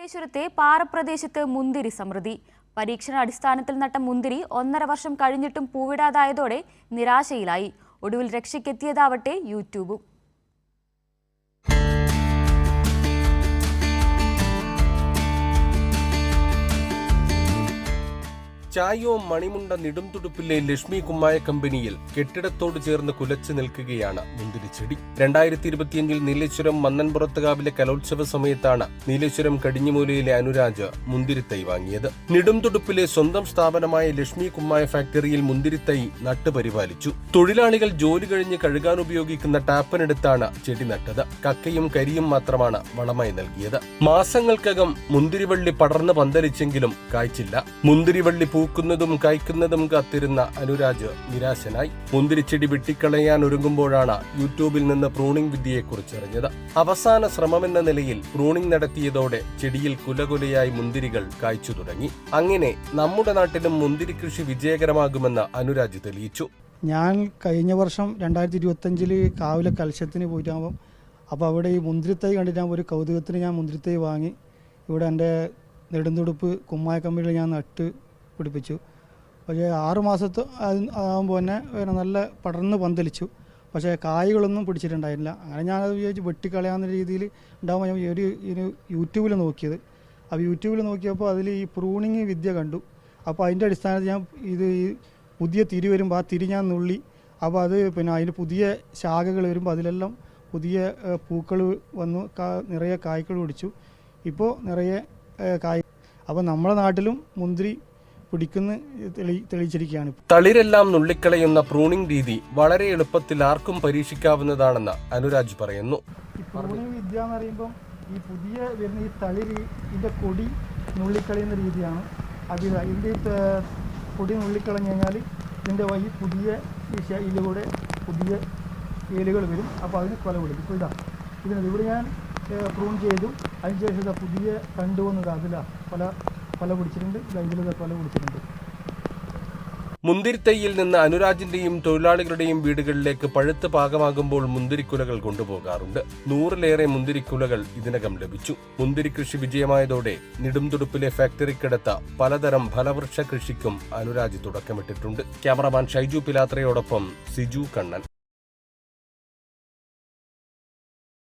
നീലേശ്വരത്തെ പാറപ്രദേശത്ത് മുന്തിരി സമൃദ്ധി. പരീക്ഷണാടിസ്ഥാനത്തിൽ നട്ട മുന്തിരി 1.5 വർഷം കഴിഞ്ഞിട്ടും പൂവിടാതായതോടെ നിരാശയിലായി. ഒടുവിൽ രക്ഷയ്ക്കെത്തിയതാവട്ടെ യൂട്യൂബും. ചായോ മണിമുണ്ട നെടുംതുടുപ്പിലെ ലക്ഷ്മി കുമ്മായ കമ്പനിയിൽ കെട്ടിടത്തോട് ചേർന്ന് കുലച്ചു നിൽക്കുകയാണ് മുന്തിരിച്ചെടി. 2025 നീലേശ്വരം മന്നൻപുറത്തുകാവിലെ കലോത്സവ സമയത്താണ് നീലേശ്വരം കടിഞ്ഞുമൂലയിലെ അനുരാജ് മുന്തിരിത്തൈ വാങ്ങിയത്. നെടുംതുടുപ്പിലെ സ്വന്തം സ്ഥാപനമായ ലക്ഷ്മി കുമ്മായ ഫാക്ടറിയിൽ മുന്തിരിത്തൈ നട്ടുപരിപാലിച്ചു. തൊഴിലാളികൾ ജോലി കഴിഞ്ഞ് കഴുകാൻ ഉപയോഗിക്കുന്ന ടാപ്പനെടുത്താണ് ചെടി നട്ടത്. കക്കയും കരിയും മാത്രമാണ് വളമായി നൽകിയത്. മാസങ്ങൾക്കകം മുന്തിരിവള്ളി പടർന്ന് പന്തലിച്ചെങ്കിലും കായ്ച്ചില്ല. മുന്തിരിവള്ളി പൂക്കുന്നതും കായ്ക്കുന്നതും കാത്തിരുന്ന അനുരാജ് നിരാശനായി. മുന്തിരിച്ചെടി വെട്ടിക്കളയാൻ ഒരുങ്ങുമ്പോഴാണ് യൂട്യൂബിൽ നിന്ന് പ്രൂണിംഗ് വിദ്യയെക്കുറിച്ചറിഞ്ഞത്. അവസാന ശ്രമമെന്ന നിലയിൽ പ്രൂണിംഗ് നടത്തിയതോടെ ചെടിയിൽ കുലകുലയായി മുന്തിരികൾ കായ്ച്ചു തുടങ്ങി. അങ്ങനെ നമ്മുടെ നാട്ടിലും മുന്തിരി കൃഷി വിജയകരമാകുമെന്ന് അനുരാജ് തെളിയിച്ചു. ഞാൻ കഴിഞ്ഞ വർഷം 2025 കാവിലെ കലശത്തിന് പോയിട്ടാകുമ്പം അപ്പോൾ അവിടെ ഈ മുന്തിരിത്തൈ കണ്ടിട്ട് ഒരു കൗതുകത്തിന് ഞാൻ മുന്തിരിത്തൈ വാങ്ങി ഇവിടെ എൻ്റെ നെടുംതുടുപ്പ് കുമ്മായ കമ്പനിയിൽ ഞാൻ നട്ട് പിടിപ്പിച്ചു. പക്ഷേ 6 മാസത്ത് ആകുമ്പോൾ തന്നെ നല്ല പടർന്ന് പന്തലിച്ചു. പക്ഷേ കായ്കളൊന്നും പിടിച്ചിട്ടുണ്ടായില്ല. അങ്ങനെ ഞാനത് വിചാരിച്ച് വെട്ടിക്കളയാവുന്ന രീതിയിൽ ഉണ്ടാകുമ്പോൾ ഞാൻ ഒരു യൂട്യൂബിൽ നോക്കിയത്. അപ്പോൾ യൂട്യൂബിൽ നോക്കിയപ്പോൾ അതിൽ ഈ പ്രൂണിങ് വിദ്യ കണ്ടു. അപ്പോൾ അതിൻ്റെ അടിസ്ഥാനത്തിൽ ഞാൻ ഈ പുതിയ തിരി വരുമ്പോൾ ആ തിരി ഞാൻ നുള്ളി. അപ്പോൾ അത് അതിന് പുതിയ ശാഖകൾ വരുമ്പോൾ അതിലെല്ലാം പുതിയ പൂക്കൾ വന്നു, നിറയെ കായ്കൾ പിടിച്ചു. ഇപ്പോൾ നിറയെ കായ്. അപ്പോൾ നമ്മുടെ നാട്ടിലും മുന്തിരി പിടിക്കുന്ന തെളിയിച്ചിരിക്കുകയാണ്. തളിരെല്ലാം നുള്ളിക്കളയുന്ന പ്രൂണിംഗ് രീതി വളരെ എളുപ്പത്തിൽ ആർക്കും പരീക്ഷിക്കാവുന്നതാണെന്ന് അനുരാജ് പറയുന്നു. ഈ പ്രൂണിംഗ് വിദ്യ എന്ന് പറയുമ്പോൾ ഈ പുതിയ വരുന്ന ഈ തളിര് ഇതിൻ്റെ കൊടി നുള്ളിക്കളയുന്ന രീതിയാണ്. ഇതിൻ്റെ കൊടി നുള്ളിക്കളഞ്ഞു കഴിഞ്ഞാൽ ഇതിൻ്റെ വഴി പുതിയ ഇതിലൂടെ പുതിയ വേലുകൾ വരും. അപ്പോൾ അതിന് കൊല പിടിക്കും. ഇപ്പോൾ ഇവിടെ ഞാൻ പ്രൂൺ ചെയ്തു. അതിനുശേഷം പുതിയ തണ്ട് വന്നത് അതിലാണ് കൊല പിടിച്ചിട്ടുണ്ട്. ഇതിലത് കൊല പിടിച്ചിട്ടുണ്ട്. മുന്തിരിത്തൈയിൽ നിന്ന് അനുരാജിന്റെയും തൊഴിലാളികളുടെയും വീടുകളിലേക്ക് പഴുത്ത് പാകമാകുമ്പോൾ മുന്തിരിക്കുലകൾ കൊണ്ടുപോകാറുണ്ട്. 100-ലേറെ മുന്തിരിക്കുലകൾ ഇതിനകം ലഭിച്ചു. മുന്തിരി കൃഷി വിജയമായതോടെ നെടുംതുടുപ്പിലെ ഫാക്ടറിക്കടുത്ത പലതരം ഫലവൃക്ഷ കൃഷിക്കും അനുരാജ് തുടക്കമിട്ടിട്ടുണ്ട്. ക്യാമറമാൻ ഷൈജു പിലാത്രയോടൊപ്പം സിജു കണ്ണൻ.